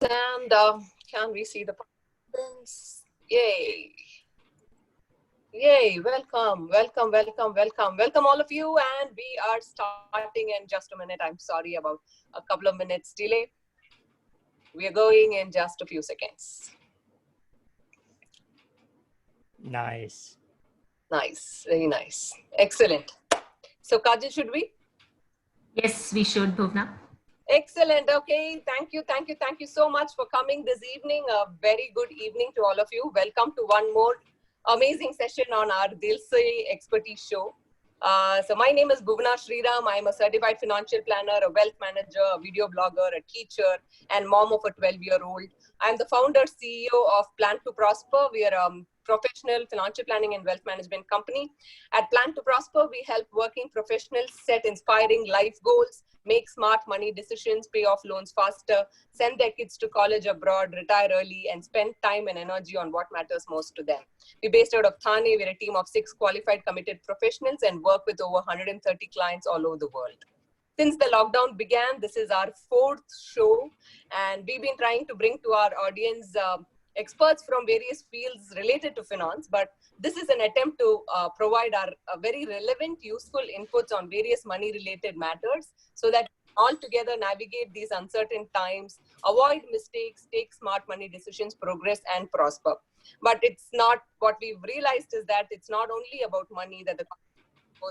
And can we see the participants? Yay. Yay. Welcome, welcome, welcome, welcome. Welcome all of you. And we are starting in just a minute. I'm sorry about a couple of minutes delay. We are going in just a few seconds. Nice. Nice. Very nice. Excellent. So Kajal, should we? Yes, we should, Bhuvna. Excellent. Okay. Thank you. Thank you. Thank you so much for coming this evening. A very good evening to all of you. Welcome to one more amazing session on our Dil Se Expertise Show. So my name is Bhuvna Sriram. I'm a certified financial planner, a wealth manager, a video blogger, a teacher, and mom of a 12-year-old. I'm the founder, CEO of Plan to Prosper. We are a professional financial planning and wealth management company. At Plan to Prosper, we help working professionals set inspiring life goals, make smart money decisions, pay off loans faster, send their kids to college abroad, retire early, and spend time and energy on what matters most to them. We're based out of Thane. We're a team of 6 qualified, committed professionals and work with over 130 clients all over the world. Since the lockdown began, this is our 4th show, and we've been trying to bring to our audience experts from various fields related to finance, but this is an attempt to provide our very relevant, useful inputs on various money-related matters so that all together navigate these uncertain times, avoid mistakes, take smart money decisions, progress, and prosper. But it's not, what we've realized is that it's not only about money that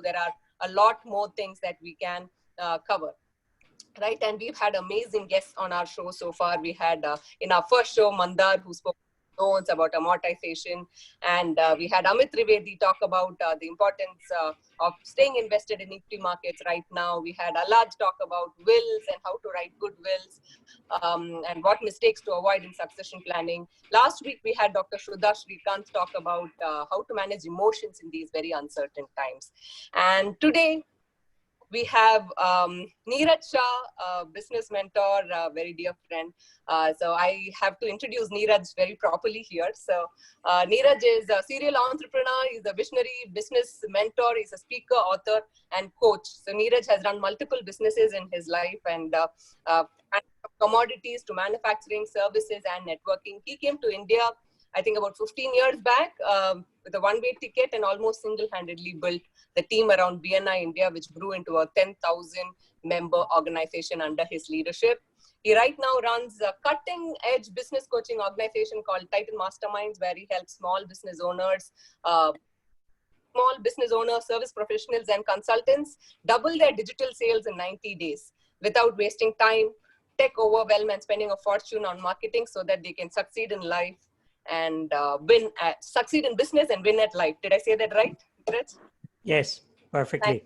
there are a lot more things that we can cover. Right, and we've had amazing guests on our show so far. We had in our first show Mandar, who spoke loans about amortization, and we had Amit Trivedi talk about the importance of staying invested in equity markets right now. We had Alaj talk about wills and how to write good wills, and what mistakes to avoid in succession planning. Last week we had Dr. Shruddha Srikanth talk about how to manage emotions in these very uncertain times. And today we have Neeraj Shah, a business mentor, a very dear friend. So I have to introduce Neeraj very properly here. So Neeraj is a serial entrepreneur, he's a visionary business mentor, he's a speaker, author, and coach. So Neeraj has run multiple businesses in his life, and commodities to manufacturing, services, and networking. He came to India, I think about 15 years back, with a one-way ticket, and almost single-handedly built the team around BNI India, which grew into a 10,000 member organization under his leadership. He right now runs a cutting-edge business coaching organization called Titan Masterminds, where he helps small business owners, service professionals, and consultants double their digital sales in 90 days without wasting time, tech overwhelm, and spending a fortune on marketing so that they can succeed in life and succeed in business and win at life. Did I say that right, Neeraj? Yes, perfectly.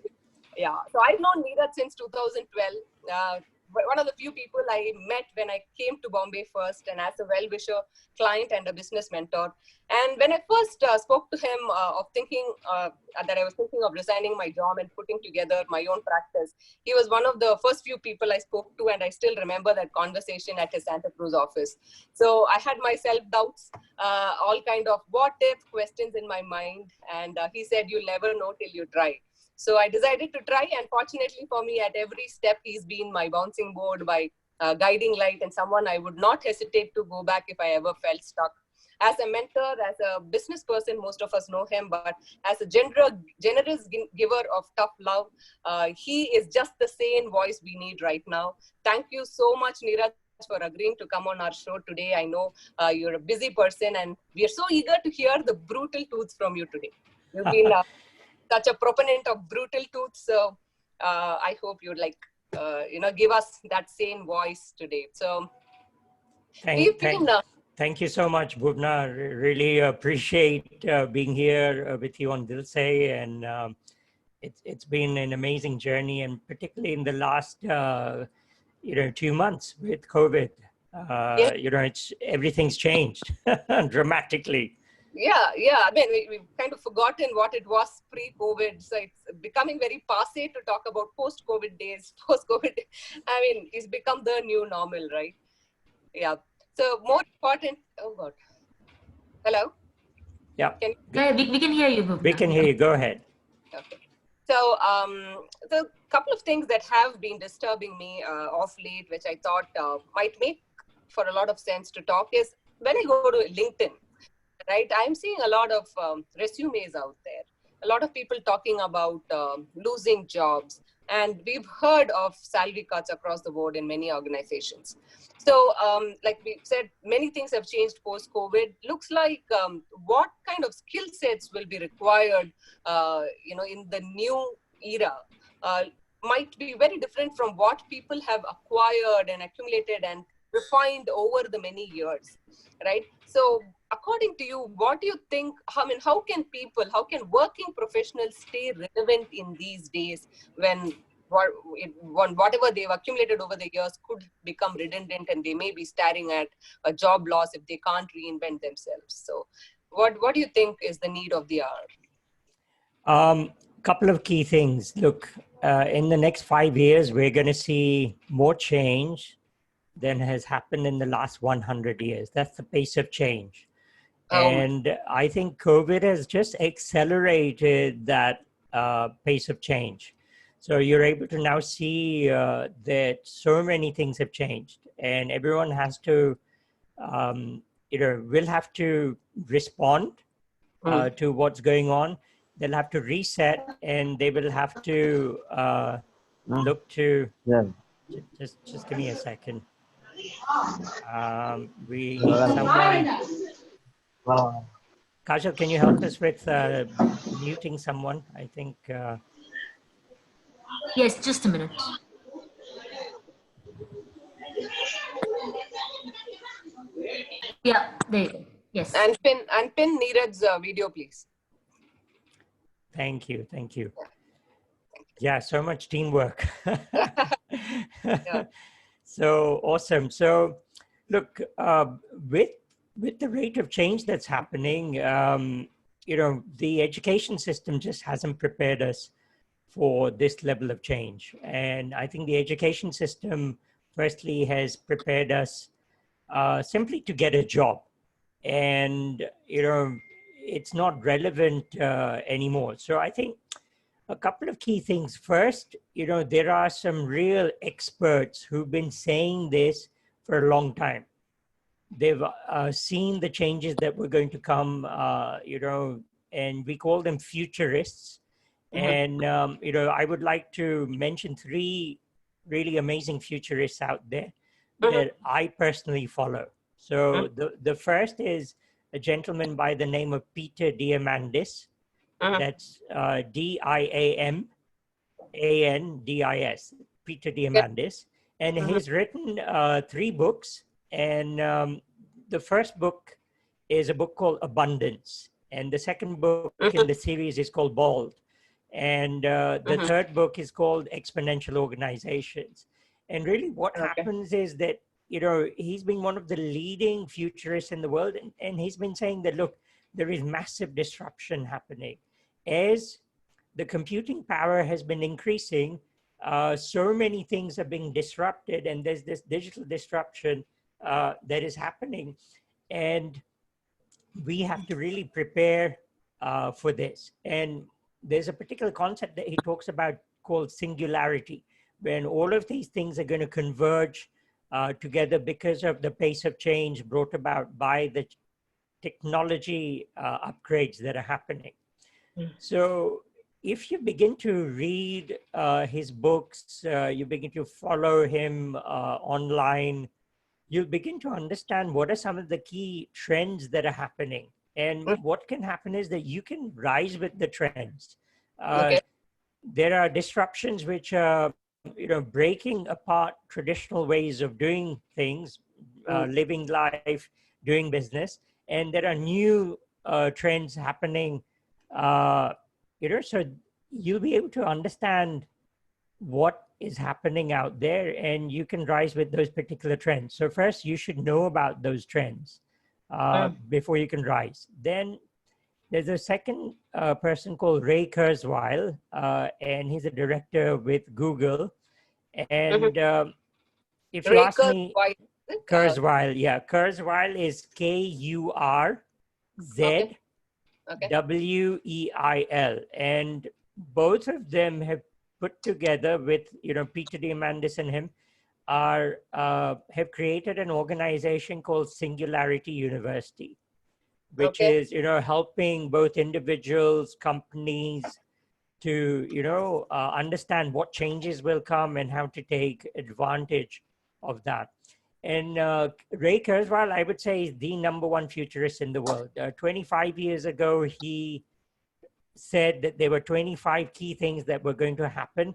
Yeah, so I've known Neeraj since 2012. One of the few people I met when I came to Bombay first, and as a well-wisher, client, and a business mentor. And when I first spoke to him of thinking that I was thinking of resigning my job and putting together my own practice, he was one of the first few people I spoke to, and I still remember that conversation at his Santa Cruz office. So I had my self-doubts, all kind of what-if questions in my mind, and he said, "You'll never know till you try." So I decided to try, and fortunately for me, at every step, he's been my bouncing board, my guiding light, and someone I would not hesitate to go back if I ever felt stuck. As a mentor, as a business person, most of us know him, but as a generous giver of tough love, he is just the sane voice we need right now. Thank you so much, Neeraj, for agreeing to come on our show today. I know you're a busy person, and we are so eager to hear the brutal truths from you today. You've been such a proponent of brutal truth, so I hope you'd give us that sane voice today. So thank you so much, Bhuvna. Really appreciate being here with you on Dil Se, and it's been an amazing journey, and particularly in the last 2 months with COVID, everything's changed dramatically. Yeah. I mean, we've kind of forgotten what it was pre-COVID. So it's becoming very passé to talk about post-COVID days, post-COVID. I mean, it's become the new normal, right? Yeah. So more important, oh God. Hello? Yeah. We can hear you, Bhuvna. We can hear you. Go ahead. Okay. So the couple of things that have been disturbing me of late, which I thought might make for a lot of sense to talk is when I go to LinkedIn, right? I'm seeing a lot of resumes out there. A lot of people talking about losing jobs. And we've heard of salary cuts across the board in many organizations. So, like we said, many things have changed post-COVID. Looks like what kind of skill sets will be required, in the new era might be very different from what people have acquired and accumulated and refined over the many years, right? So, according to you, what do you think? How can working professionals stay relevant in these days when whatever they've accumulated over the years could become redundant and they may be staring at a job loss if they can't reinvent themselves? So, what do you think is the need of the hour? Couple of key things. Look, in the next 5 years, we're going to see more change than has happened in the last 100 years. That's the pace of change. And I think COVID has just accelerated that pace of change. So you're able to now see that so many things have changed, and everyone has to, will have to respond to what's going on. They'll have to reset, and they will have to look to. Yeah. Just give me a second. We need someone. Kajal, can you help us with muting someone? I think. Yes, just a minute. Yeah, there you go. Yes. And pin Neeraj's video, please. Thank you. Yeah, so much teamwork. Yeah. So awesome. So look, with the rate of change that's happening, the education system just hasn't prepared us for this level of change. And I think the education system, firstly, has prepared us simply to get a job. And, it's not relevant anymore. So I think a couple of key things. First, there are some real experts who've been saying this for a long time. They've seen the changes that were going to come, and we call them futurists. And, I would like to mention 3 really amazing futurists out there that I personally follow. So the first is a gentleman by the name of Peter Diamandis. That's Diamandis, Peter Diamandis. And he's written 3 books. And the first book is a book called Abundance. And the second book in the series is called Bald. And the third book is called Exponential Organizations. And really what happens is that, he's been one of the leading futurists in the world. And he's been saying that, look, there is massive disruption happening. As the computing power has been increasing, so many things are being disrupted, and there's this digital disruption that is happening. And we have to really prepare for this. And there's a particular concept that he talks about called singularity, when all of these things are going to converge together because of the pace of change brought about by the technology upgrades that are happening. So if you begin to read his books, you begin to follow him online, you'll begin to understand what are some of the key trends that are happening. And what can happen is that you can rise with the trends. There are disruptions which are, breaking apart traditional ways of doing things, living life, doing business. And there are new trends happening, so you'll be able to understand what is happening out there, and you can rise with those particular trends. So first, you should know about those trends before you can rise. Then there's a second person called Ray Kurzweil, and he's a director with Google. And if you ask me, Kurzweil, Kurzweil is Kurzweil, and both of them have put together with Peter Diamandis and him have created an organization called Singularity University, which Okay. is, helping both individuals, companies to, understand what changes will come and how to take advantage of that. And Ray Kurzweil, I would say, is the #1 futurist in the world. 25 years ago, he said that there were 25 key things that were going to happen,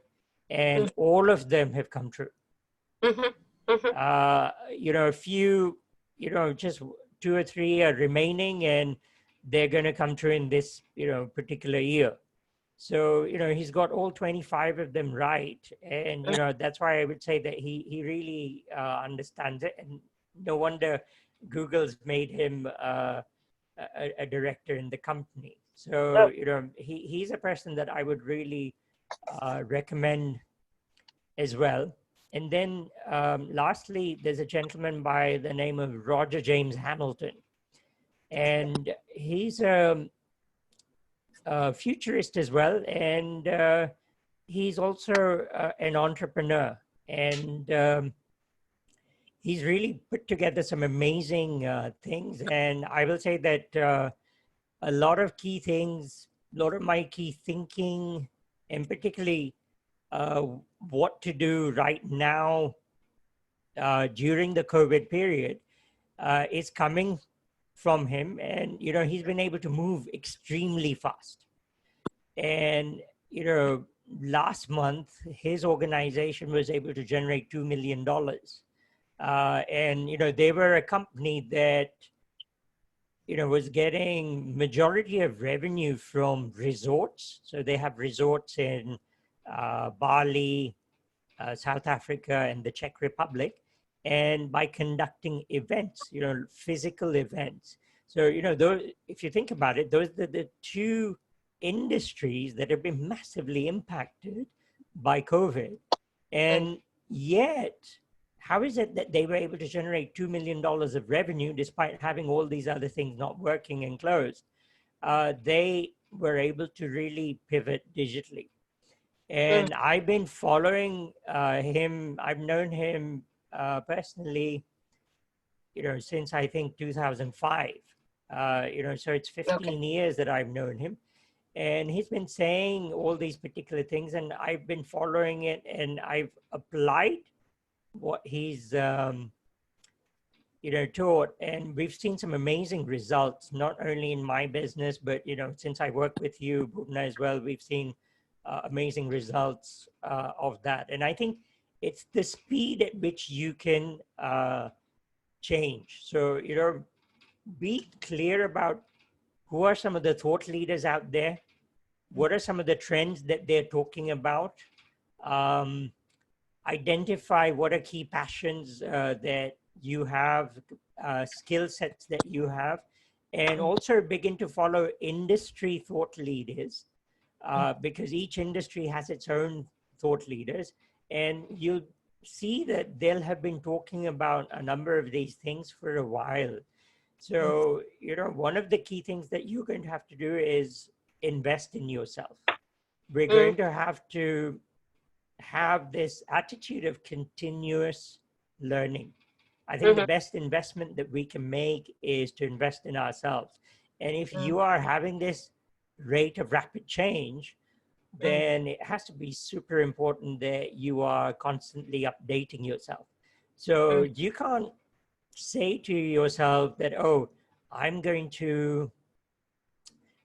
and all of them have come true. A few, just 2 or 3 are remaining, and they're going to come true in this, particular year. So, he's got all 25 of them right. And, that's why I would say that he really understands it. And no wonder Google's made him a director in the company. So, he's a person that I would really recommend as well. And then lastly, there's a gentleman by the name of Roger James Hamilton. And he's a futurist as well. And he's also an entrepreneur. And he's really put together some amazing things. And I will say that a lot of key things, a lot of my key thinking, and particularly what to do right now during the COVID period is coming from him. And, he's been able to move extremely fast. And, last month, his organization was able to generate $2 million. And, they were a company that, was getting majority of revenue from resorts. So they have resorts in Bali, South Africa, and the Czech Republic, and by conducting events, physical events. So, those, if you think about it, those are the 2 industries that have been massively impacted by COVID. And yet, how is it that they were able to generate $2 million of revenue despite having all these other things not working and closed? They were able to really pivot digitally. And I've been following him. I've known him personally, since I think 2005. So it's 15 years that I've known him. And he's been saying all these particular things, and I've been following it, and I've applied what he's, taught. And we've seen some amazing results, not only in my business, but, since I work with you, Bhuvna, as well, we've seen amazing results of that. And I think it's the speed at which you can change. So, be clear about who are some of the thought leaders out there. What are some of the trends that they're talking about? Identify what are key passions that you have, skill sets that you have, and also begin to follow industry thought leaders. Because each industry has its own thought leaders, and you'll see that they'll have been talking about a number of these things for a while. So, one of the key things that you're going to have to do is invest in yourself. We're going to have this attitude of continuous learning. I think the best investment that we can make is to invest in ourselves. And if you are having this rate of rapid change, then it has to be super important that you are constantly updating yourself. So you can't say to yourself that, oh, I'm going to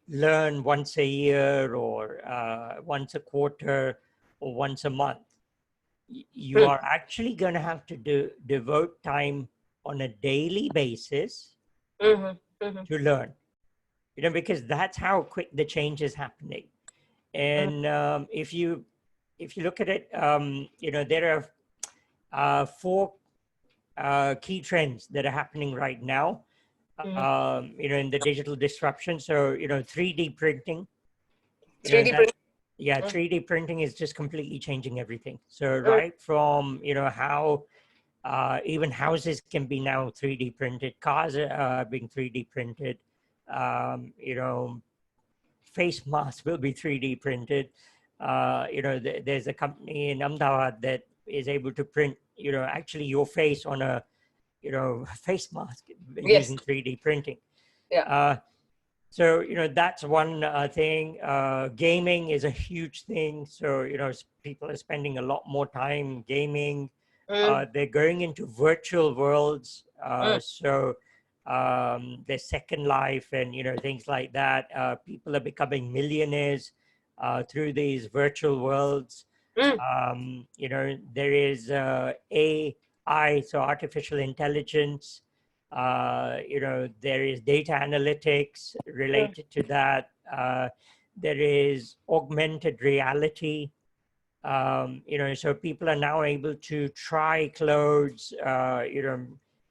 learn once a year or once a quarter or once a month. You are actually going to have to devote time on a daily basis to learn. Because that's how quick the change is happening. And if you look at it, there are 4 key trends that are happening right now, in the digital disruption. So, 3D printing. 3D printing. Yeah, 3D printing is just completely changing everything. So right from, how even houses can be now 3D printed, cars are being 3D printed. Face masks will be 3D printed. There's a company in Ahmedabad that is able to print, actually your face on a, face mask Yes. using 3D printing. Yeah. So, that's one thing. Gaming is a huge thing. So, people are spending a lot more time gaming. They're going into virtual worlds. So there's Second Life and, things like that. People are becoming millionaires through these virtual worlds. There is AI, so artificial intelligence. There is data analytics related to that. There is augmented reality. So people are now able to try clothes,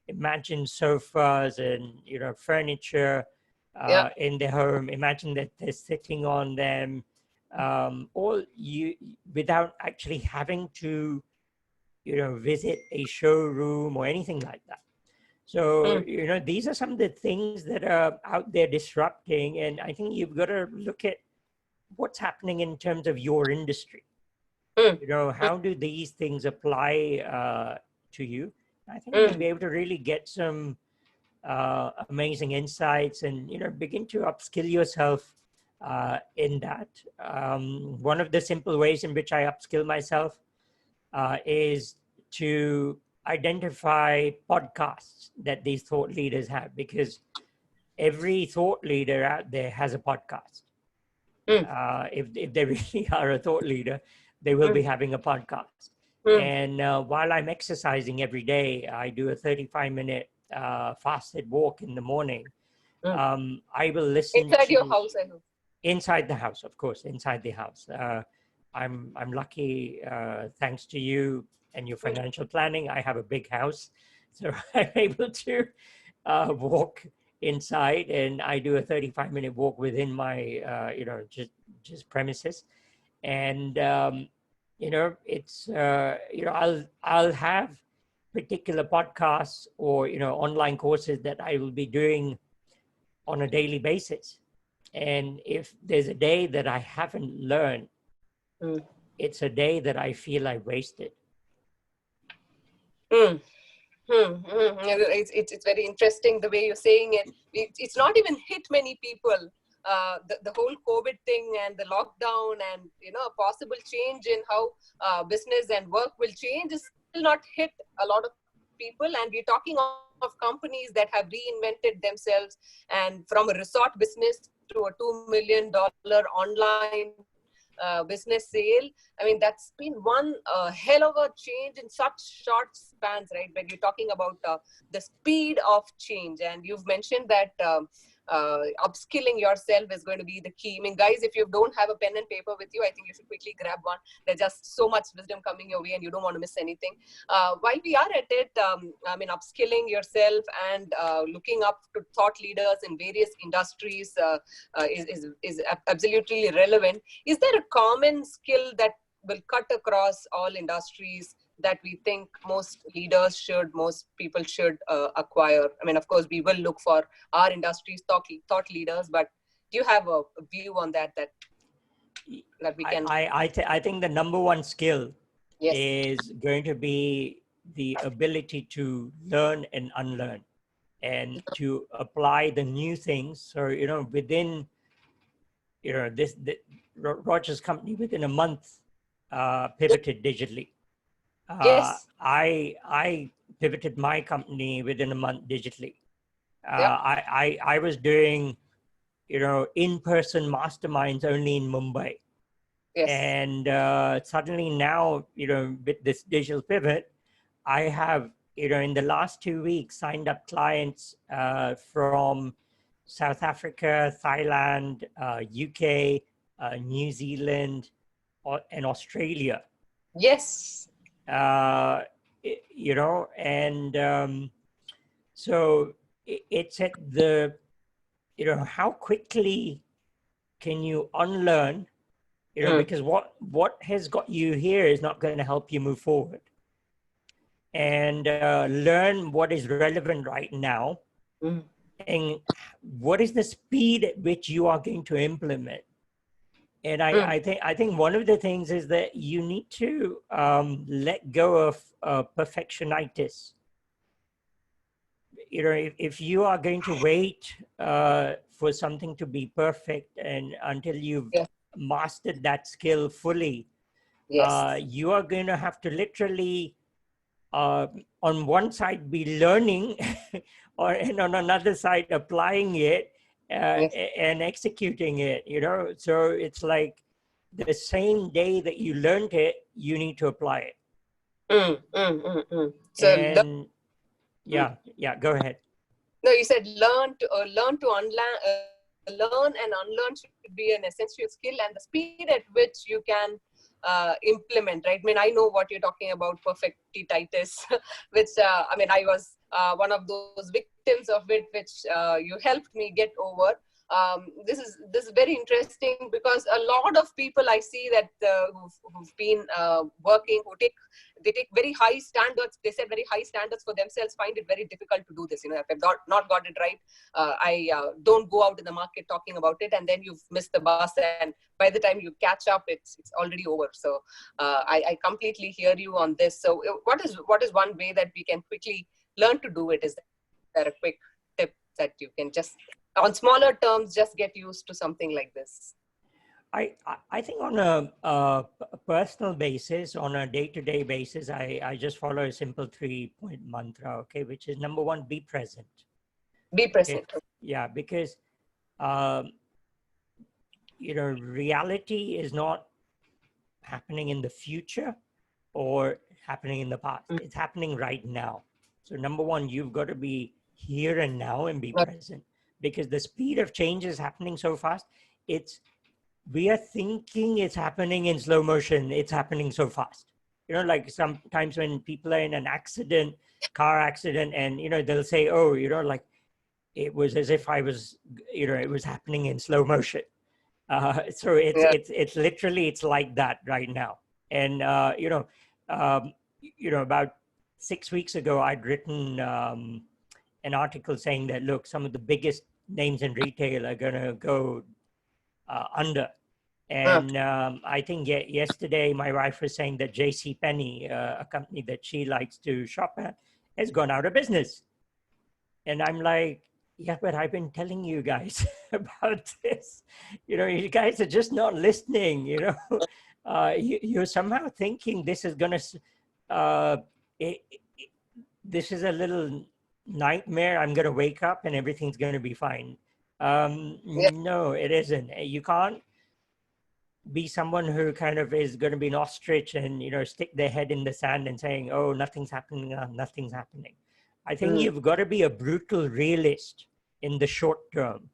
imagine sofas and, furniture in their home. Imagine that they're sitting on them, all without actually having to, visit a showroom or anything like that. So, these are some of the things that are out there disrupting. And I think you've got to look at what's happening in terms of your industry. How do these things apply to you? I think you'll be able to really get some amazing insights and, begin to upskill yourself in that. One of the simple ways in which I upskill myself is to identify podcasts that these thought leaders have, because every thought leader out there has a podcast. If they really are a thought leader, they will be having a podcast. And while I'm exercising every day, I do a 35-minute fasted walk in the morning. I will listen Inside your house, I hope. Inside the house, of course, inside the house. I'm lucky, thanks to you and your financial planning, I have a big house. So I'm able to walk inside, and I do a 35-minute walk within my, just premises. And, it's, I'll have particular podcasts or, online courses that I will be doing on a daily basis. And if there's a day that I haven't learned, it's a day that I feel I wasted. It's very interesting the way you're saying it. It's not even hit many people. The whole COVID thing and the lockdown and, a possible change in how business and work will change is still not hit a lot of people. And we're talking of companies that have reinvented themselves, and from a resort business to a $2 million online business sale. I mean, that's been one hell of a change in such short spans, right? When you're talking about the speed of change, and you've mentioned that upskilling yourself is going to be the key. I mean, guys, if you don't have a pen and paper with you, I think you should quickly grab one. There's just so much wisdom coming your way and you don't want to miss anything. While we are at it, I mean, upskilling yourself and looking up to thought leaders in various industries is absolutely relevant. Is there a common skill that will cut across all industries that we think most people should acquire? I mean, of course, we will look for our industry's thought leaders, but do you have a view on that we can? I think the number one skill Yes. is going to be the ability to learn and unlearn and to apply the new things. So, within, Roger's company within a month pivoted digitally. Yes. I pivoted my company within a month digitally. I was doing, in-person masterminds only in Mumbai. Yes. And suddenly now, with this digital pivot, I have, in the last 2 weeks, signed up clients from South Africa, Thailand, UK, New Zealand, and Australia. Yes. So it's at the, how quickly can you unlearn, because what has got you here is not going to help you move forward. And learn what is relevant right now, and what is the speed at which you are going to implement. And Mm. I think one of the things is that you need to let go of perfectionitis. You know, if you are going to wait for something to be perfect and until you've Yes. mastered that skill fully, Yes. you are going to have to literally on one side be learning and on another side applying it Yes. and executing it, you know. So it's like the same day that you learned it, you need to apply it. So And yeah, go ahead. no, you said learn to unlearn, learn and unlearn should be an essential skill, and the speed at which you can implement. Right? I mean, I know what you're talking about, perfectitis, which I mean, I was one of those victims of it, which you helped me get over. This is very interesting because a lot of people I see that who've been working, they take very high standards. They set very high standards for themselves. Find it very difficult to do this. You know, if I've not got it right, I don't go out in the market talking about it, and then you've missed the bus. And by the time you catch up, it's already over. So I completely hear you on this. So what is one way that we can quickly learn to do it? Is there a quick tip that you can just on smaller terms just get used to something like this? I think on a personal basis, on a day-to-day basis, I just follow a simple 3-point mantra, okay, which is number one, be present. Be present. Okay? Yeah, because, you know, reality is not happening in the future or happening in the past. It's happening right now. So number one, you've got to be here and now and be present, because the speed of change is happening so fast. We are thinking it's happening in slow motion. It's happening so fast. You know, like sometimes when people are in an accident, car accident, and, you know, they'll say, oh, you know, like it was as if I was, you know, it was happening in slow motion. So it's literally, it's like that right now. And, you know, about 6 weeks ago, I'd written an article saying that, look, some of the biggest names in retail are going to go under. And I think yesterday my wife was saying that JCPenney, a company that she likes to shop at, has gone out of business. And I'm like, yeah, but I've been telling you guys about this. You know, you guys are just not listening, you know. You're somehow thinking this is going to, this is a little nightmare. I'm going to wake up and everything's going to be fine. No, it isn't. You can't be someone who kind of is going to be an ostrich and, you know, stick their head in the sand and saying, oh, nothing's happening, nothing's happening. I think you've got to be a brutal realist in the short term.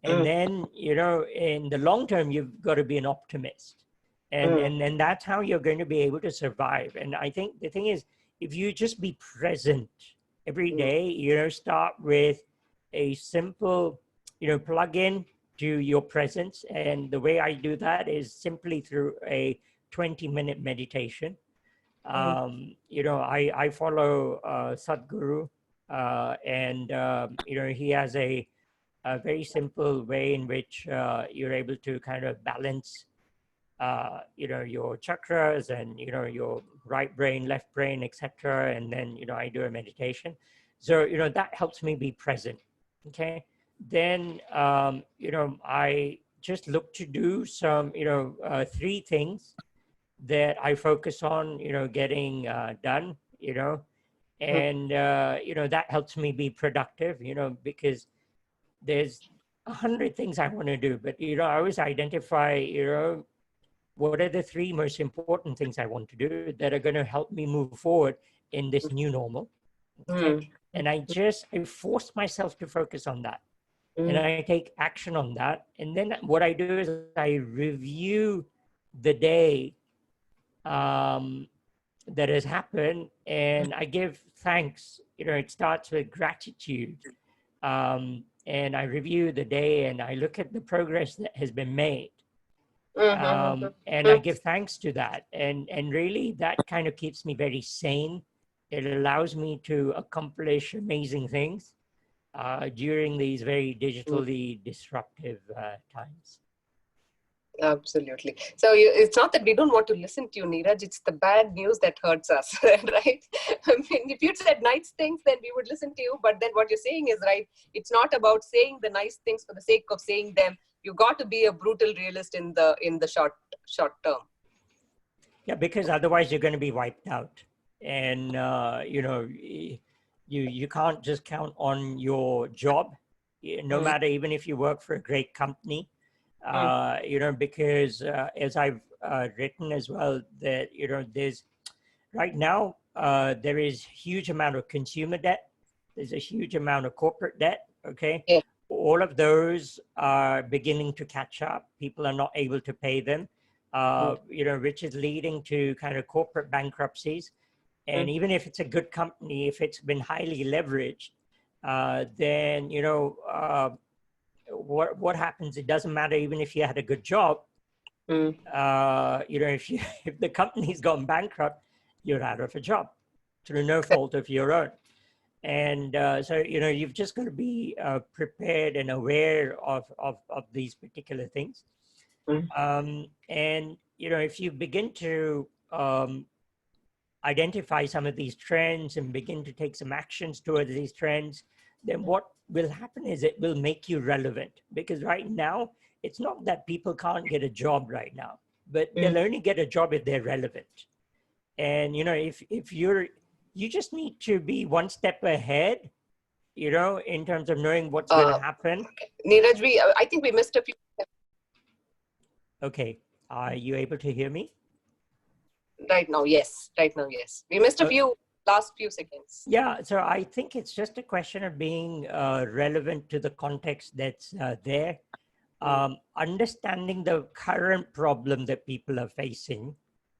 And then, you know, in the long term, you've got to be an optimist. And that's how you're going to be able to survive. And I think the thing is, if you just be present every day, you know, start with a simple, you know, plug in to your presence. And the way I do that is simply through a 20-minute meditation. You know, I follow Sadhguru, and, you know, he has a very simple way in which you're able to kind of balance, you know, your chakras and, you know, your right brain, left brain, etc. And then, you know, I do a meditation. So, you know, that helps me be present. Okay. Then, you know, I just look to do some, you know, 3 things that I focus on, you know, getting done, you know, and, you know, that helps me be productive, you know, because there's 100 things I want to do, but, you know, I always identify, you know, what are the 3 most important things I want to do that are going to help me move forward in this new normal. Okay. And I force myself to focus on that. And I take action on that. And then what I do is I review the day that has happened, and I give thanks. You know, it starts with gratitude. And I review the day and I look at the progress that has been made. And I give thanks to that. And really that kind of keeps me very sane. It allows me to accomplish amazing things during these very digitally disruptive times. Absolutely. So it's not that we don't want to listen to you, Neeraj. It's the bad news that hurts us, right? I mean, if you'd said nice things, then we would listen to you. But then what you're saying is right. It's not about saying the nice things for the sake of saying them. You got to be a brutal realist in the short term. Yeah, because otherwise you're going to be wiped out, and you can't just count on your job, no matter even if you work for a great company. Because as I've written as well, that there's right now there is huge amount of consumer debt. There's a huge amount of corporate debt. Okay, Yeah. all of those are beginning to catch up. People are not able to pay them. Which is leading to kind of corporate bankruptcies. And even if it's a good company, if it's been highly leveraged, then what happens? It doesn't matter even if you had a good job. If the company's gone bankrupt, you're out of a job through no fault of your own. And so you've just got to be prepared and aware of these particular things. And if you begin to identify some of these trends and begin to take some actions towards these trends, then what will happen is it will make you relevant. Because right now, it's not that people can't get a job right now, but they'll only get a job if they're relevant. And if you just need to be one step ahead, in terms of knowing what's going to happen. Neeraj, I think we missed a few. Okay, are you able to hear me? Right now, yes. We missed a last few seconds. Yeah, so I think it's just a question of being relevant to the context that's there. Understanding the current problem that people are facing,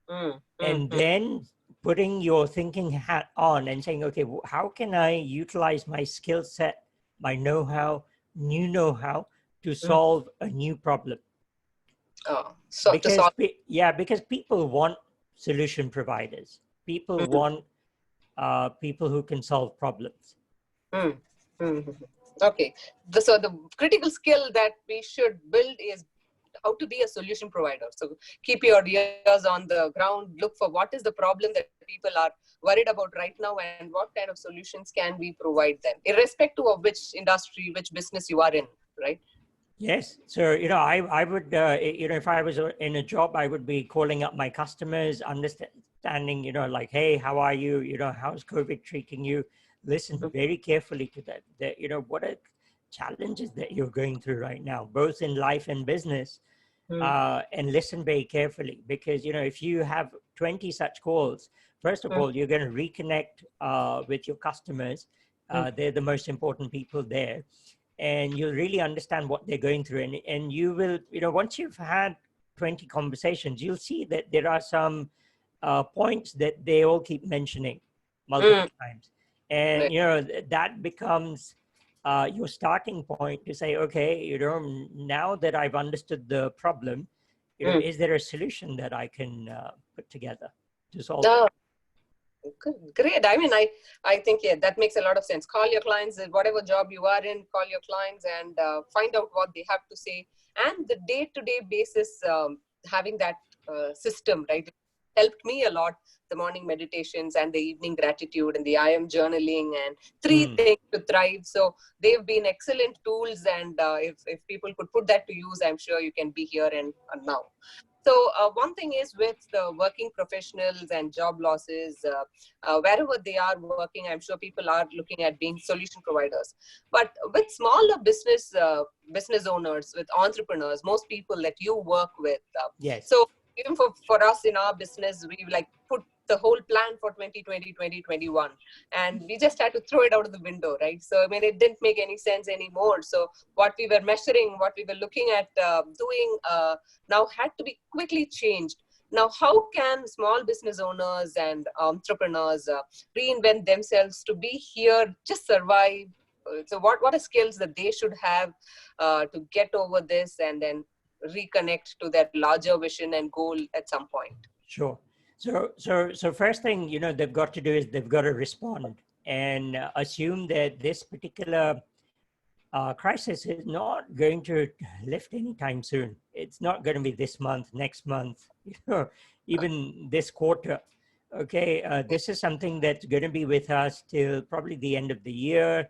and then putting your thinking hat on and saying, okay, how can I utilize my skill set, my know-how, new know-how to solve a new problem? Because people want solution providers. People want people who can solve problems. Okay. So the critical skill that we should build is how to be a solution provider. So keep your ears on the ground, look for what is the problem that people are worried about right now and what kind of solutions can we provide them, irrespective of which industry, which business you are in, right? Yes. So, I would, if I was in a job, I would be calling up my customers, understanding, like, hey, how are you? How's COVID treating you? Listen very carefully to that, what are challenges that you're going through right now, both in life and business, and listen very carefully. Because, if you have 20 such calls, first of all, you're going to reconnect with your customers. They're the most important people there. And you'll really understand what they're going through. And you will, once you've had 20 conversations, you'll see that there are some points that they all keep mentioning multiple times. And, that becomes your starting point to say, okay, now that I've understood the problem, is there a solution that I can put together to solve it? Great. I mean, I think, that makes a lot of sense. Call your clients, whatever job you are in, call your clients and find out what they have to say. And the day-to-day basis, having that system, right, helped me a lot. The morning meditations and the evening gratitude and the I am journaling and 3 things to thrive. So they've been excellent tools. And if people could put that to use, I'm sure you can be here and now. So one thing is with the working professionals and job losses, wherever they are working, I'm sure people are looking at being solution providers. But with smaller business owners, with entrepreneurs, most people that you work with. Yes. So even for us in our business, we put the whole plan for 2020, 2021, and we just had to throw it out of the window, right? So, I mean, it didn't make any sense anymore. So what we were measuring, what we were looking at doing now had to be quickly changed. Now, how can small business owners and entrepreneurs reinvent themselves to be here, just survive? So what are skills that they should have to get over this and then reconnect to that larger vision and goal at some point? Sure. So first thing, they've got to do is they've got to respond and assume that this particular crisis is not going to lift anytime soon. It's not going to be this month, next month, even this quarter. Okay, this is something that's going to be with us till probably the end of the year,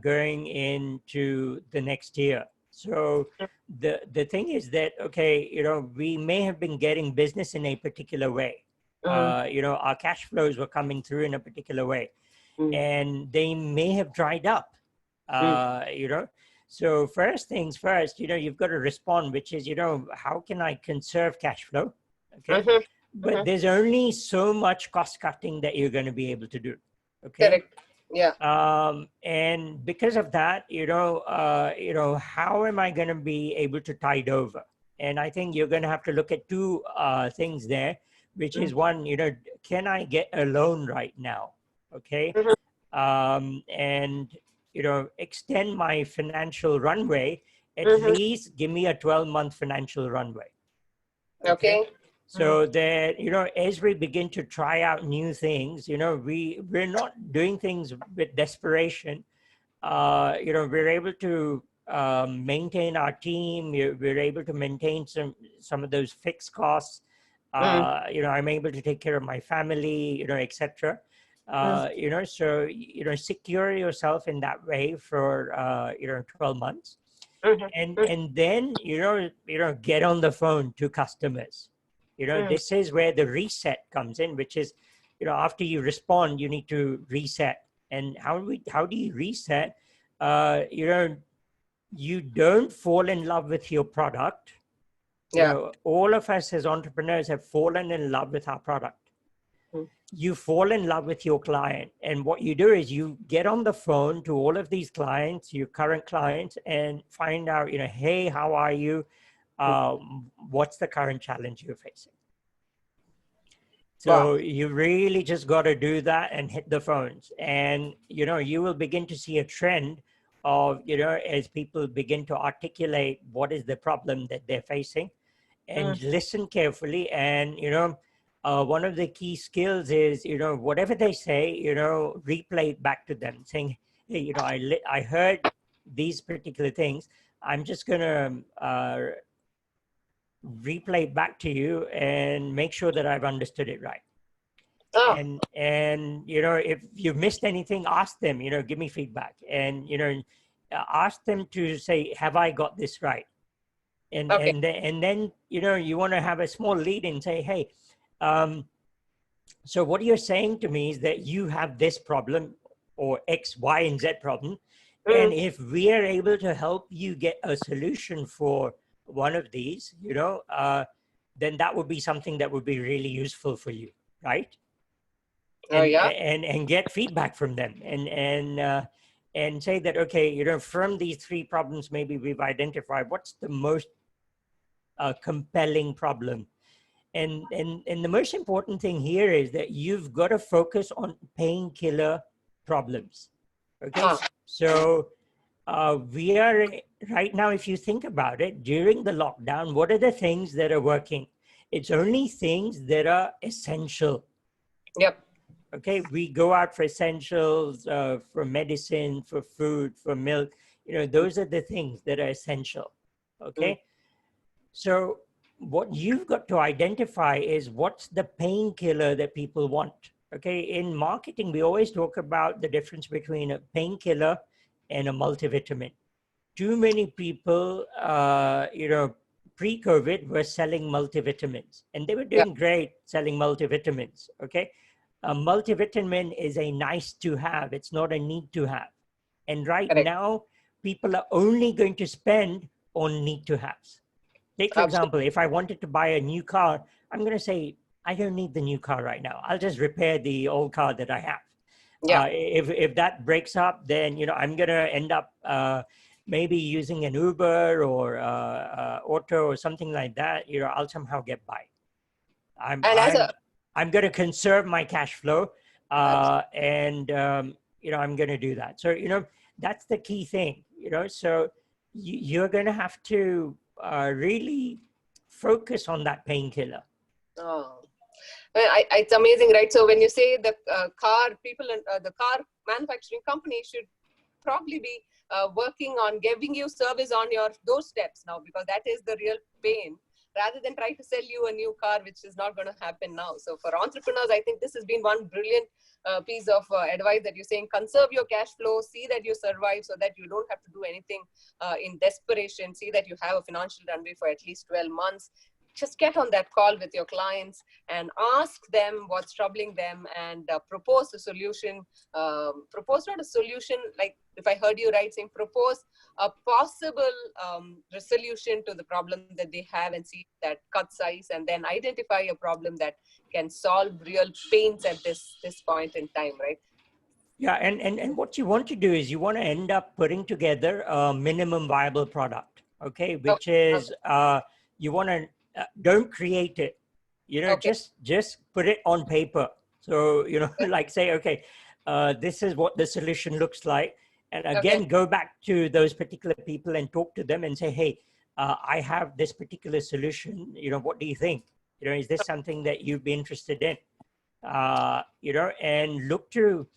going into the next year. So the thing is that, okay, we may have been getting business in a particular way. Our cash flows were coming through in a particular way, and they may have dried up. So first things first, you've got to respond, which is, how can I conserve cash flow? Okay. But there's only so much cost cutting that you're going to be able to do. Okay. Correct. Yeah. And because of that, how am I going to be able to tide over? And I think you're going to have to look at two things there, which is one, can I get a loan right now? Okay. And extend my financial runway, at least give me a 12-month financial runway. Okay. So that, as we begin to try out new things, we're not doing things with desperation. We're able to maintain our team. We're able to maintain some of those fixed costs. I'm able to take care of my family, etc. So, secure yourself in that way for, 12 months. And then, get on the phone to customers. This is where the reset comes in, which is, after you respond, you need to reset. And how do you reset? You don't fall in love with your product. All of us as entrepreneurs have fallen in love with our product. You fall in love with your client. And what you do is you get on the phone to all of these clients, your current clients, and find out, hey, how are you? What's the current challenge you're facing? So you really just got to do that and hit the phones. And, you will begin to see a trend of, as people begin to articulate what is the problem that they're facing, and listen carefully. And, one of the key skills is, whatever they say, replay it back to them, saying, hey, I heard these particular things. I'm just going to replay it back to you and make sure that I've understood it right. And if you've missed anything, ask them, give me feedback, and, ask them to say, have I got this right? And, and then, you want to have a small lead and say, hey, so what you're saying to me is that you have this problem, or X, Y, and Z problem. And if we are able to help you get a solution for one of these, then that would be something that would be really useful for you, right? And get feedback from them, and say that, okay, from these three problems, maybe we've identified what's the most compelling problem. And the most important thing here is that you've got to focus on painkiller problems. Okay. So we are right now, if you think about it, during the lockdown, what are the things that are working? It's only things that are essential. Yep. Okay. We go out for essentials, for medicine, for food, for milk. Those are the things that are essential. Okay. So what you've got to identify is what's the painkiller that people want. Okay. In marketing, we always talk about the difference between a painkiller and a multivitamin. Too many people, pre-COVID were selling multivitamins, and they were doing great selling multivitamins. Okay. A multivitamin is a nice to have. It's not a need to have. And right now, people are only going to spend on need to haves. Take, for example, if I wanted to buy a new car, I'm going to say, I don't need the new car right now. I'll just repair the old car that I have. If that breaks up, then, I'm going to end up maybe using an Uber or auto or something like that. I'll somehow get by. I'm going to conserve my cash flow, and, I'm going to do that. So, that's the key thing, so you're going to have to really focus on that painkiller. It's amazing, right? So when you say the car manufacturing company should probably be working on giving you service on your doorsteps now, because that is the real pain, rather than try to sell you a new car, which is not going to happen now. So for entrepreneurs, I think this has been one brilliant piece of advice that you're saying: conserve your cash flow, see that you survive so that you don't have to do anything in desperation, see that you have a financial runway for at least 12 months. Just get on that call with your clients and ask them what's troubling them, and propose a solution. Propose not a solution, like if I heard you right, saying propose a possible resolution to the problem that they have, and see that cut size, and then identify a problem that can solve real pains at this point in time, right? Yeah, and what you want to do is you want to end up putting together a minimum viable product, okay? Which is you want to don't create it, you know, just put it on paper. So, you know, like say, okay, this is what the solution looks like. And again, go back to those particular people and talk to them and say, hey, I have this particular solution. You know, what do you think? You know, is this something that you'd be interested in? You know, and look to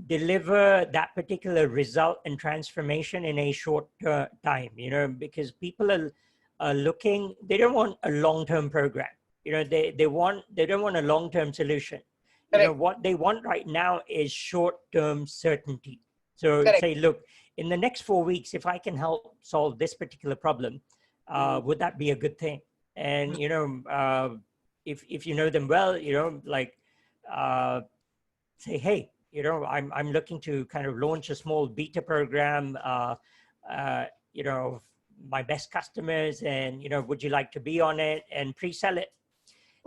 deliver that particular result and transformation in a short time, you know, because people are looking, they don't want a long-term program. You know, they don't want a long-term solution. You know, what they want right now is short-term certainty. So say, look, in the next 4 weeks, if I can help solve this particular problem, would that be a good thing? And, you know, if you know them well, you know, like say, hey, you know, I'm looking to kind of launch a small beta program, you know, my best customers, and, you know, would you like to be on it, and pre-sell it?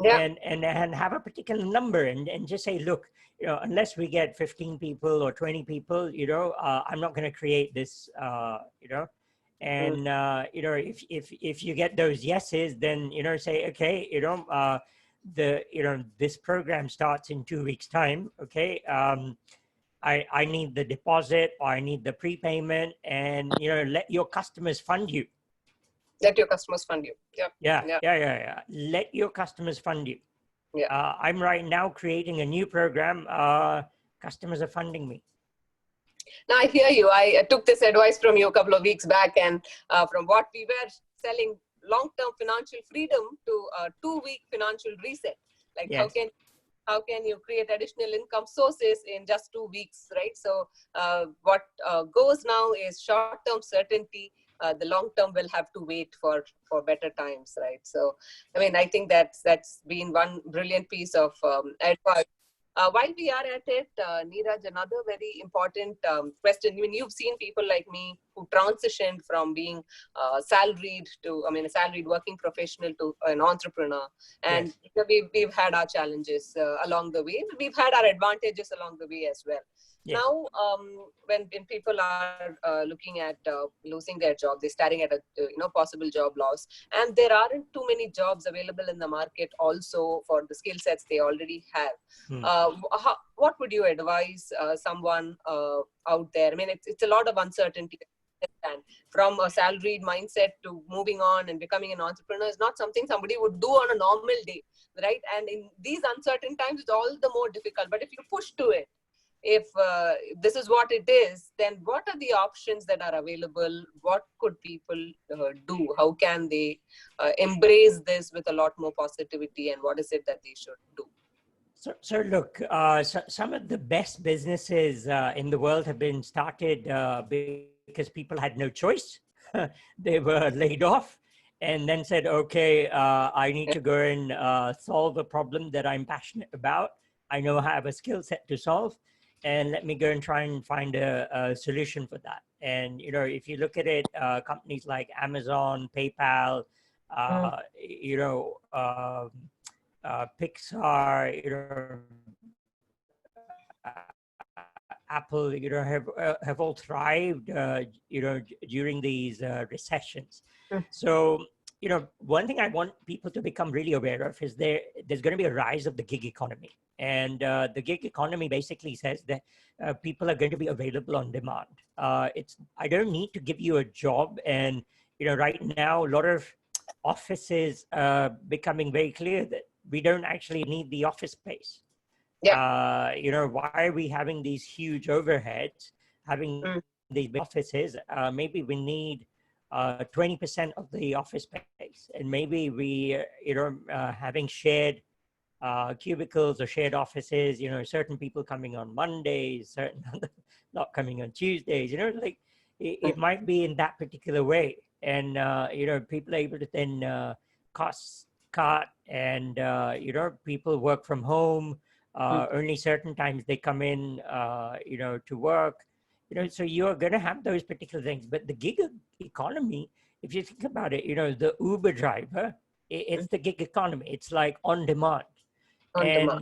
And have a particular number, and just say, look, you know, unless we get 15 people or 20 people, you know, I'm not going to create this, you know, and, you know, if you get those yeses, then, you know, say, okay, you know, you know, this program starts in 2 weeks time. Okay. I need the deposit, or I need the prepayment, and, you know, let your customers fund you. Let your customers fund you. Yeah. Let your customers fund you. I'm right now creating a new program. Customers are funding me. Now I hear you. I took this advice from you a couple of weeks back, and from what we were selling long-term financial freedom to a 2-week financial reset. Like how can you create additional income sources in just 2 weeks, right? So what goes now is short-term certainty. The long-term will have to wait for better times, right? So, I mean, I think that's been one brilliant piece of advice. While we are at it, Neeraj, another very important question. I mean, you've seen people like me who transitioned from being salaried to, I mean, a salaried working professional to an entrepreneur. And we've had our challenges along the way. We've had our advantages along the way as well. Now, when people are looking at losing their job, they're staring at a possible job loss, and there aren't too many jobs available in the market also for the skill sets they already have. What would you advise someone out there? I mean, it's a lot of uncertainty. And from a salaried mindset to moving on and becoming an entrepreneur is not something somebody would do on a normal day, right? And in these uncertain times, it's all the more difficult. But if you push to it, if this is what it is, then what are the options that are available? What could people do? How can they embrace this with a lot more positivity? And what is it that they should do? So look, some of the best businesses in the world have been started because people had no choice. They were laid off and then said, okay, I need to go and solve a problem that I'm passionate about. I know I have a skill set to solve, and let me go and try and find a solution for that. And, you know, if you look at it, companies like Amazon, PayPal, you know, Pixar, you know, Apple, you know, have all thrived, you know, during these recessions. So, you know, one thing I want people to become really aware of is there's going to be a rise of the gig economy. And the gig economy basically says that people are going to be available on demand. I don't need to give you a job. And, you know, right now, a lot of offices becoming very clear that we don't actually need the office space. You know, why are we having these huge overheads, having these big offices, maybe we need 20% of the office space, and maybe we, having shared cubicles or shared offices, certain people coming on Mondays, certain not coming on Tuesdays, like it might be in that particular way. And, people are able to then cost cut and, people work from home, only certain times they come in, to work, so you're going to have those particular things. But the gig economy, if you think about it, the Uber driver, it's the gig economy. It's like on demand.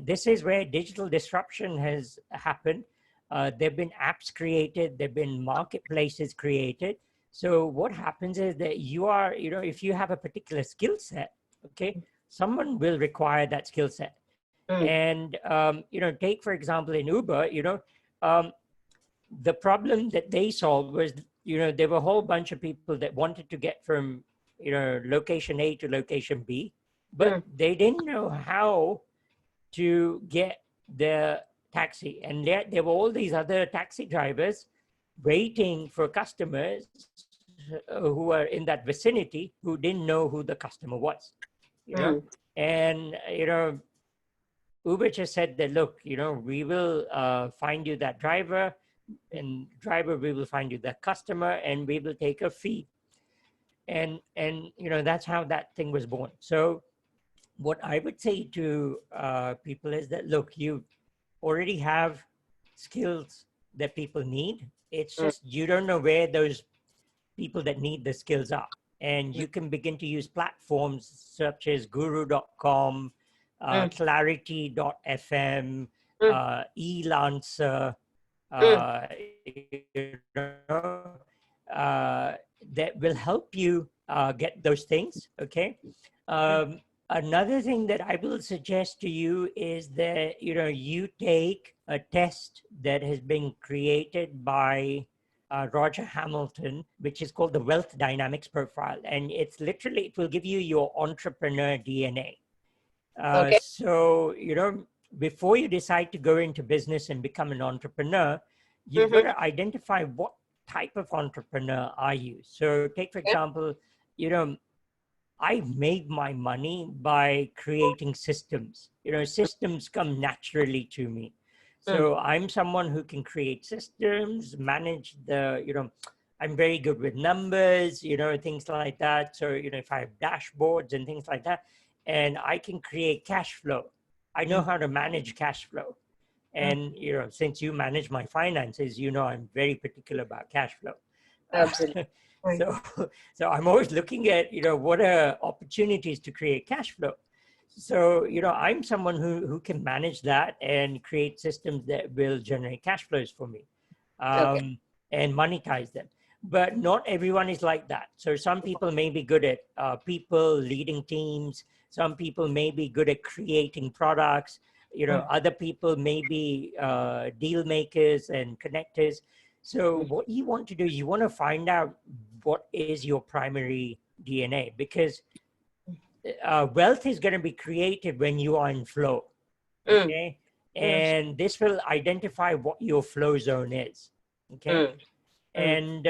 This is where digital disruption has happened. There've been apps created, there've been marketplaces created. So what happens is that you are, if you have a particular skill set, okay, someone will require that skill set. And, take, for example, in Uber, the problem that they solved was, there were a whole bunch of people that wanted to get from, location A to location B, but they didn't know how to get the taxi. And there were all these other taxi drivers waiting for customers who were in that vicinity who didn't know who the customer was. And, Uber just said that, look, we will find you that driver, and driver, we will find you that customer, and we will take a fee. And that's how that thing was born. So what I would say to people is that, look, you already have skills that people need. It's just you don't know where those people that need the skills are. And you can begin to use platforms such as guru.com, clarity.fm, eLancer, that will help you get those things, okay? Another thing that I will suggest to you is that, you take a test that has been created by Roger Hamilton, which is called the Wealth Dynamics Profile. And it's literally, it will give you your entrepreneur DNA. So, before you decide to go into business and become an entrepreneur, you've got to identify what type of entrepreneur are you. So take, for example, I made my money by creating systems. Systems come naturally to me. So I'm someone who can create systems, manage the, I'm very good with numbers, things like that. So, if I have dashboards and things like that, and I can create cash flow. I know how to manage cash flow. And, since you manage my finances, I'm very particular about cash flow. Absolutely. So I'm always looking at, what are opportunities to create cash flow. So, I'm someone who can manage that and create systems that will generate cash flows for me and monetize them. But not everyone is like that. So some people may be good at people, leading teams. Some people may be good at creating products. Other people may be deal makers and connectors. So what you want to do, you want to find out what is your primary DNA, because wealth is going to be created when you are in flow. Okay. And this will identify what your flow zone is. Okay. And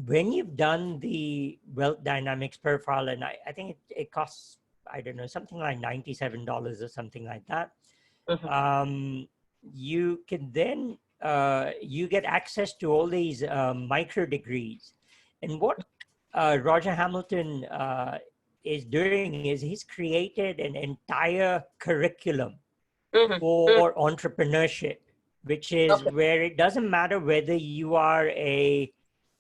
when you've done the Wealth Dynamics Profile, and I think it costs, I don't know, something like $97 or something like that. You can then, you get access to all these micro degrees. And what Roger Hamilton is doing is he's created an entire curriculum for entrepreneurship, which is where it doesn't matter whether you are a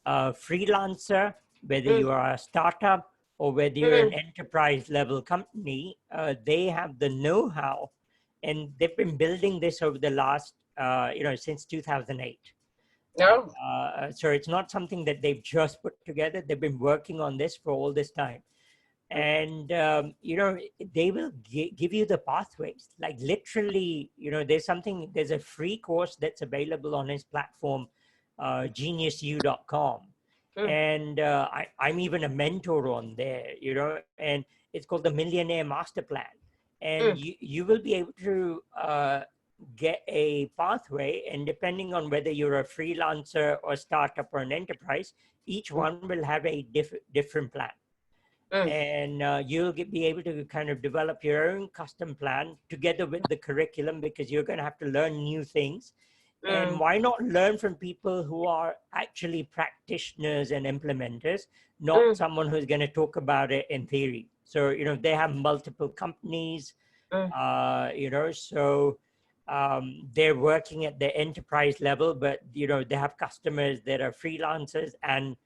freelancer, whether you are a startup, or whether you're an enterprise level company. They have the know-how, and they've been building this over the last, since 2008. So it's not something that they've just put together. They've been working on this for all this time. And, they will give you the pathways, like literally, there's a free course that's available on his platform, geniusu.com. And I'm even a mentor on there, and it's called the Millionaire Master Plan. And you will be able to get a pathway, and depending on whether you're a freelancer or startup or an enterprise, each one will have a different plan. And you'll be able to kind of develop your own custom plan together with the curriculum, because you're going to have to learn new things. And why not learn from people who are actually practitioners and implementers, not someone who's going to talk about it in theory. So, you know, they have multiple companies, you know, so they're working at the enterprise level, but, you know, they have customers that are freelancers and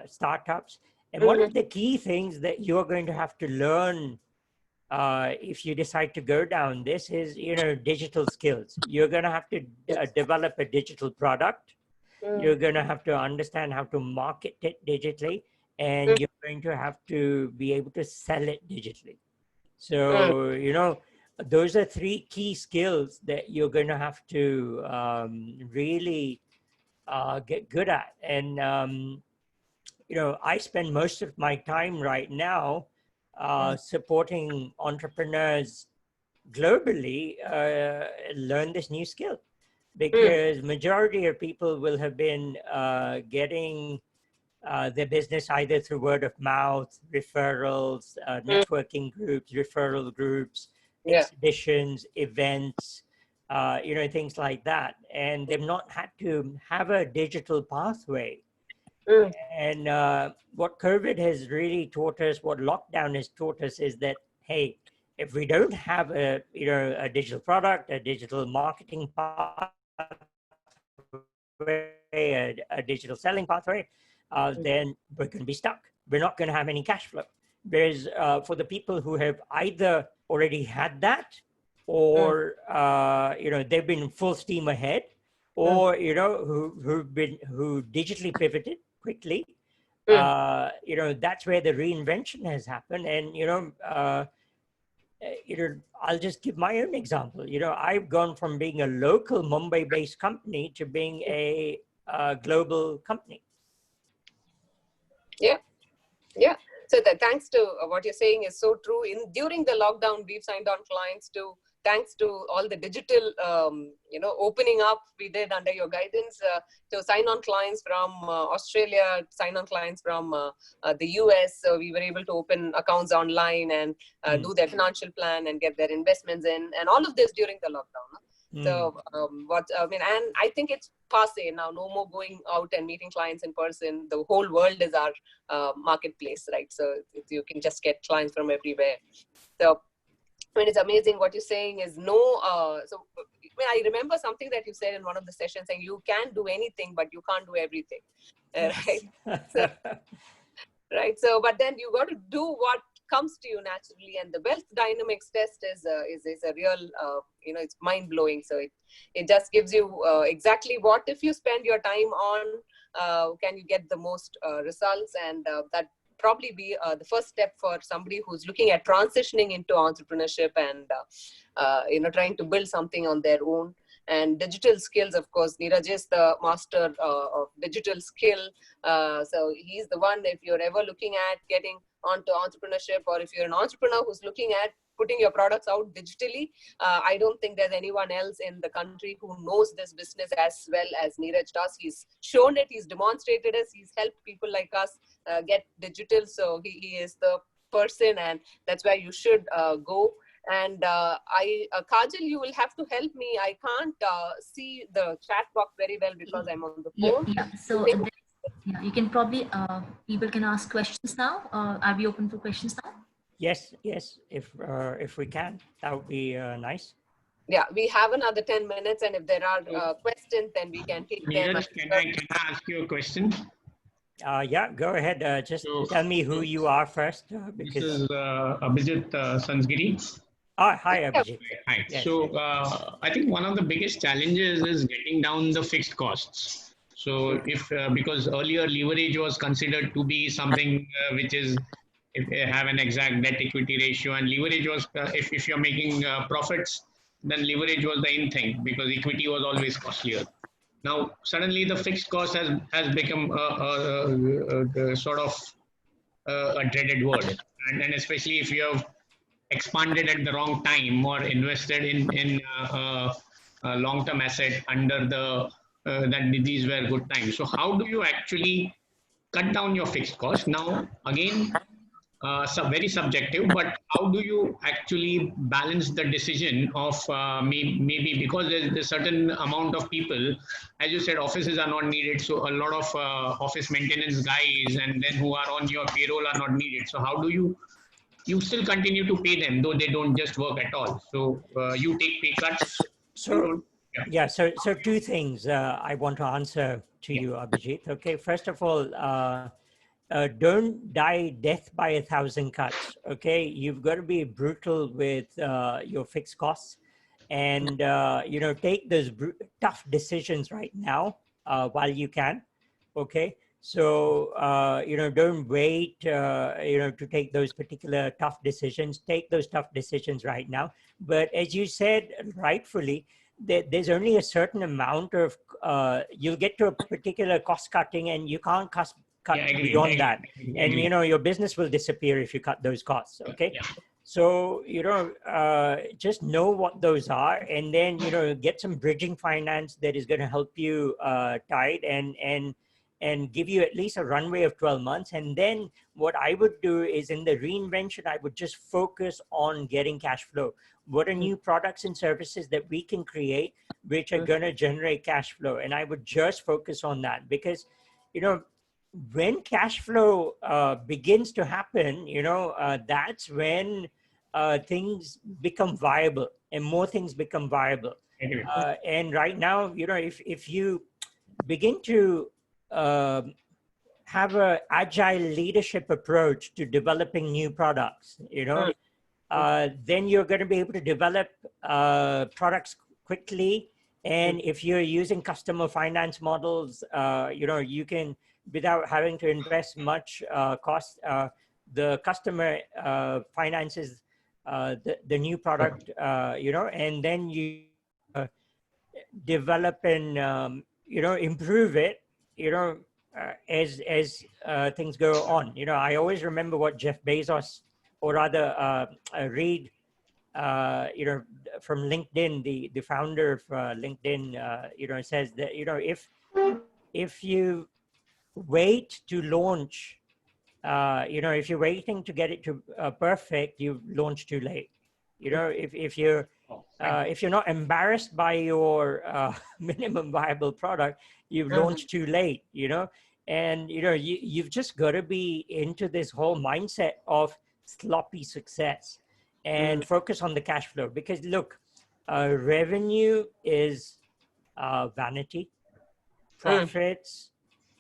startups. And one of the key things that you're going to have to learn if you decide to go down this is, you know, digital skills. You're going to have to develop a digital product. You're going to have to understand how to market it digitally, and you're going to have to be able to sell it digitally. So, you know, those are three key skills that you're going to have to really get good at. And, you know, I spend most of my time right now supporting entrepreneurs globally learn this new skill, because majority of people will have been getting their business either through word of mouth, referrals, networking groups, referral groups, exhibitions, events, you know, things like that. And they've not had to have a digital pathway. And what COVID has really taught us, what lockdown has taught us, is that, hey, if we don't have a, you know, a digital product, a digital marketing pathway, a digital selling pathway, then we're going to be stuck. We're not going to have any cash flow. Whereas for the people who have either already had that, or you know, they've been full steam ahead, or you know, who digitally pivoted quickly, you know, that's where the reinvention has happened. And you know, I'll just give my own example. You know, I've gone from being a local Mumbai-based company to being a global company. Yeah. So thanks to what you're saying is so true. During the lockdown, we've signed on clients thanks to all the digital, you know, opening up we did under your guidance, to sign on clients from Australia, sign on clients from the US. So we were able to open accounts online and do their financial plan and get their investments in, and all of this during the lockdown. So and I think it's passe now, no more going out and meeting clients in person. The whole world is our marketplace, right? So you can just get clients from everywhere. So I mean, it's amazing what you're saying is I remember something that you said in one of the sessions, saying you can do anything, but you can't do everything, right? Right. So, but then you got to do what comes to you naturally, and the wealth dynamics test is a real, you know, it's mind blowing. So it just gives you exactly what, if you spend your time on, can you get the most results, and that probably be the first step for somebody who's looking at transitioning into entrepreneurship and you know, trying to build something on their own. And digital skills, of course, Neeraj is the master of digital skill. So he's the one, if you're ever looking at getting onto entrepreneurship, or if you're an entrepreneur who's looking at putting your products out digitally, I don't think there's anyone else in the country who knows this business as well as Neeraj does. He's shown it, he's demonstrated it, he's helped people like us get digital. So he is the person, and that's where you should go. And Kajal, you will have to help me. I can't see the chat box very well because I'm on the phone. Yeah. So you can probably, people can ask questions now. Are we open for questions now? Yes. If we can, that would be nice. Yeah, we have another 10 minutes, and if there are questions, then we can take them. Can I ask you a question? Yeah, go ahead. Just tell me who you are first. This is Abhijit Sansgiri. Hi, Abhijit. Hi. Yes, So I think one of the biggest challenges is getting down the fixed costs. So because earlier leverage was considered to be something which is, if you have an exact debt equity ratio, and leverage was, if you're making profits, then leverage was the in thing, because equity was always costlier. Now, suddenly the fixed cost has become a sort of a dreaded word. And especially if you have expanded at the wrong time or invested in a long-term asset under the that these were good times. So how do you actually cut down your fixed cost? Now, again, very subjective, but how do you actually balance the decision of maybe because there's a certain amount of people, as you said, offices are not needed, so a lot of office maintenance guys and then who are on your payroll are not needed. So how do you still continue to pay them though they don't just work at all? So you take pay cuts. So Yeah. yeah, so two things I want to answer to you, Abhijit. Okay, first of all, don't die death by 1,000 cuts. Okay, you've got to be brutal with your fixed costs, and take those tough decisions right now while you can. Okay, so don't wait to take those particular tough decisions. Take those tough decisions right now. But as you said rightfully, there's only a certain amount of you'll get to a particular cost cutting, and you can't cut beyond that. And your business will disappear if you cut those costs. Okay. Yeah. So just know what those are, and then get some bridging finance that is going to help you tide and give you at least a runway of 12 months. And then what I would do is, in the reinvention, I would just focus on getting cash flow. What are new products and services that we can create which are going to generate cash flow? And I would just focus on that, because when cash flow begins to happen, that's when things become viable, and more things become viable. And right now, if you begin to have an agile leadership approach to developing new products, then you're going to be able to develop products quickly. And if you're using customer finance models, you can, without having to invest much cost, the customer finances the new product, and then you develop and improve it, as things go on. I always remember what Jeff Bezos, or rather Reed, from LinkedIn, the founder of LinkedIn, says that if you wait to launch, if you're waiting to get it to perfect, you launch too late. If you're not embarrassed by your minimum viable product, you've launched too late. And you've just got to be into this whole mindset of sloppy success and focus on the cash flow. Because look, revenue is vanity, profits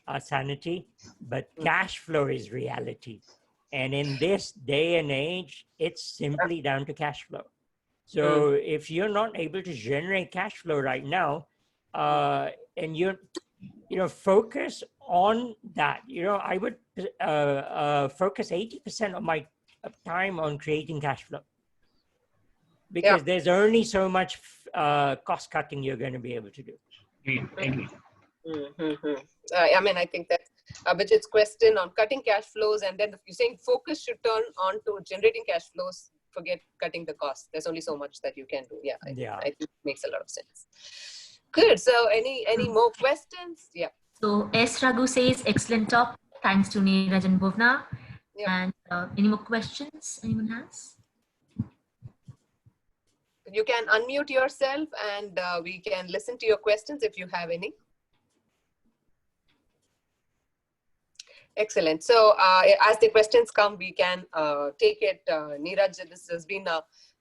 are sanity, but cash flow is reality. And in this day and age, it's simply down to cash flow. So if you're not able to generate cash flow right now, and you're, focus on that. I would focus 80% of my time on creating cash flow, because there's only so much cost cutting you're going to be able to do. I think that Abhijit's question on cutting cash flows, and then you're saying focus should turn on to generating cash flows, forget cutting the cost. There's only so much that you can do. I think it makes a lot of sense. Good. So any more questions? Yeah. So S. Raghu says, excellent talk. Thanks to Neeraj and Bhuvna. And any more questions anyone has? You can unmute yourself, and we can listen to your questions if you have any. Excellent. So as the questions come, we can take it. Neeraj, this has been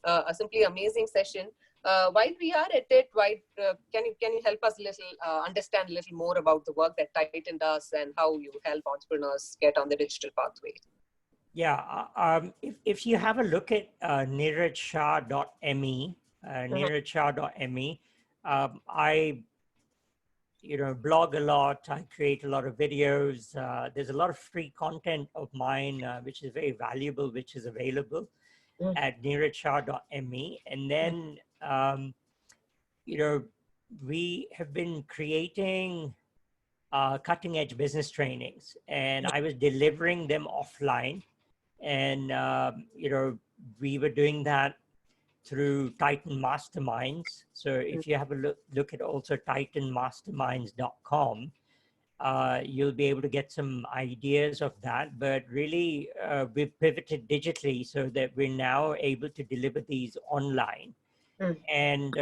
a simply amazing session. While we are at it, can you help us understand a little more about the work that Titan does and how you help entrepreneurs get on the digital pathway? Yeah, if you have a look at neerajshah.me, neerajshah.me, I blog a lot. I create a lot of videos. There's a lot of free content of mine, which is very valuable, which is available at neerajshah.me. And then, we have been creating cutting edge business trainings, and I was delivering them offline. And, we were doing that through Titan Masterminds. So if you have a look at also titanmasterminds.com, you'll be able to get some ideas of that. But really, we've pivoted digitally so that we're now able to deliver these online. And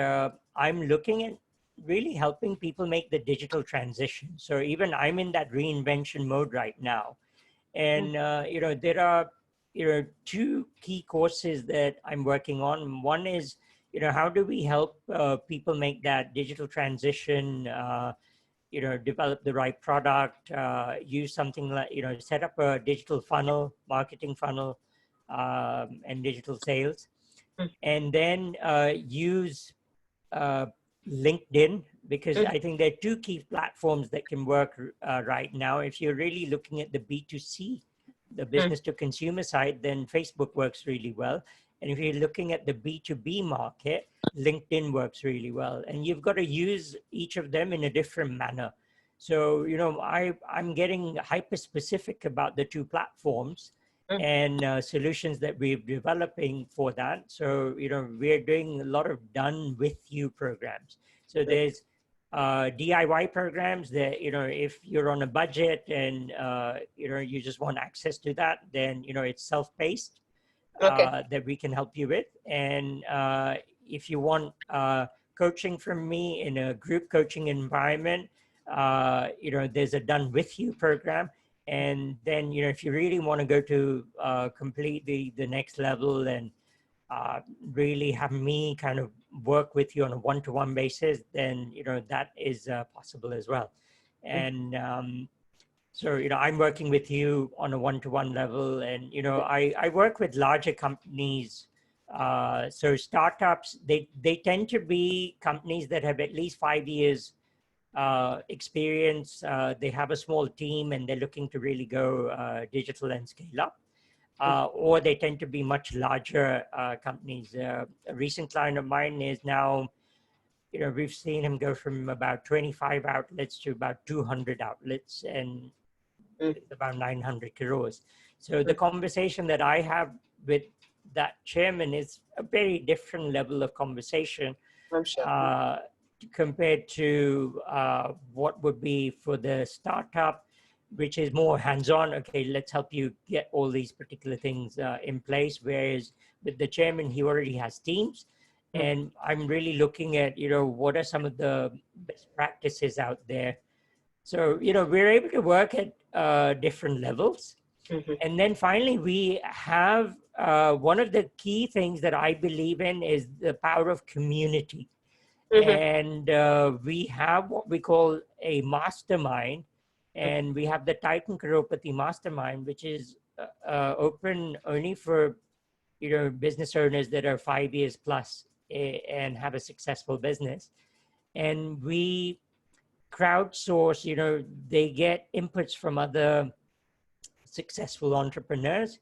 I'm looking at really helping people make the digital transition. So even I'm in that reinvention mode right now. And, there are, two key courses that I'm working on. One is, how do we help people make that digital transition, develop the right product, use something like, set up a digital funnel, marketing funnel, and digital sales. And then use LinkedIn, because I think there are two key platforms that can work right now. If you're really looking at the B2C, the business to consumer side, then Facebook works really well. And if you're looking at the B2B market, LinkedIn works really well. And you've got to use each of them in a different manner. So, I'm getting hyper specific about the two platforms and solutions that we're developing for that. So, we're doing a lot of done with you programs. So there's DIY programs that, if you're on a budget and, you just want access to that, then, it's self-paced that we can help you with. And if you want coaching from me in a group coaching environment, there's a done with you program. And then, if you really want to go to complete the next level and really have me kind of work with you on a one-to-one basis, then, that is possible as well. And so, I'm working with you on a one-to-one level, and, I work with larger companies. So startups, they tend to be companies that have at least 5 years experience. They have a small team and they're looking to really go digital and scale up. Or they tend to be much larger companies. A recent client of mine is now, we've seen him go from about 25 outlets to about 200 outlets, and it's about 900 crores. So the conversation that I have with that chairman is a very different level of conversation. I'm sure. Compared to what would be for the startup, which is more hands-on. Okay, let's help you get all these particular things in place. Whereas with the chairman, he already has teams. And I'm really looking at, what are some of the best practices out there. So, we're able to work at different levels. And then finally, we have one of the key things that I believe in is the power of community. And we have what we call a mastermind, and we have the Titan Crorepati Mastermind, which is open only for business owners that are 5 years plus and have a successful business. And we crowdsource, they get inputs from other successful entrepreneurs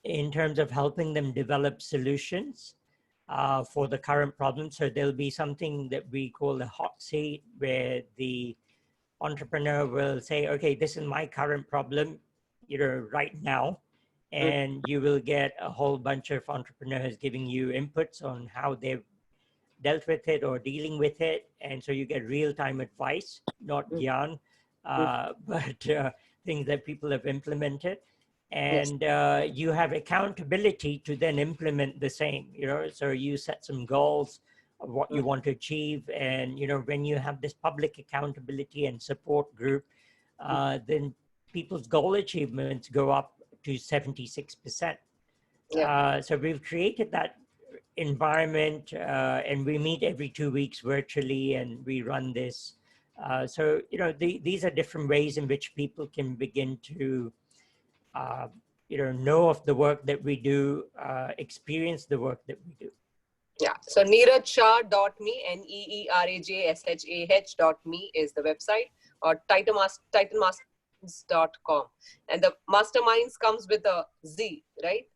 in terms of helping them develop solutions for the current problem. So there'll be something that we call a hot seat, where the entrepreneur will say, okay, this is my current problem, right now. And you will get a whole bunch of entrepreneurs giving you inputs on how they've dealt with it or dealing with it. And so you get real-time advice, not gyan, but things that people have implemented. And you have accountability to then implement the same, so you set some goals of what you want to achieve. And, when you have this public accountability and support group, then people's goal achievements go up to 76%. So we've created that environment, and we meet every 2 weeks virtually, and we run this. So, these are different ways in which people can begin to know of the work that we do, experience the work that we do. Yeah. So neerajshah.me, neerajshah.me is the website, or titanmasterminds.com. And the masterminds comes with a Z, right?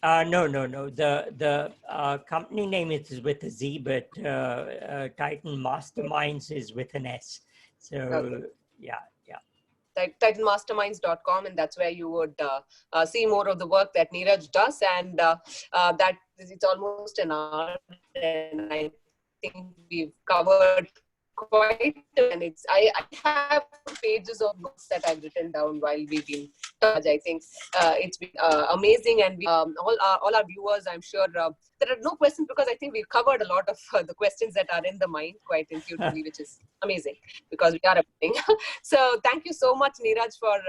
No. The company name is with a Z, but Titan Masterminds is with an S. So, yeah. titanmasterminds.com, and that's where you would see more of the work that Neeraj does. And that it's almost an hour, and I think we've covered quite, and I have pages of notes that I've written down while we've been talking. I think it's been amazing, and we, all our viewers, I'm sure there are no questions, because I think we've covered a lot of the questions that are in the mind quite intuitively, which is amazing because we are amazing. So thank you so much, Neeraj, for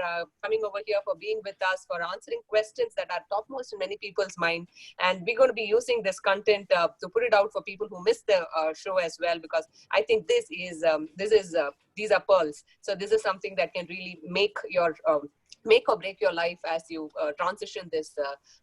coming over here, for being with us, for answering questions that are topmost in many people's mind. And we're going to be using this content to put it out for people who missed the show as well, because I think these are pearls. So this is something that can really make or break your life as you transition this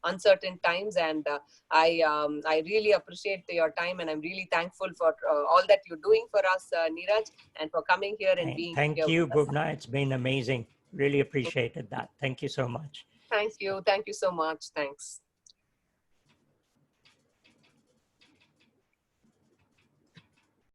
uncertain times. And I really appreciate your time, and I'm really thankful for all that you're doing for us, Neeraj, and for coming here and being Thank here you, with us. Bhuvna. It's been amazing. Really appreciated that. Thank you so much. Thank you so much. Thanks.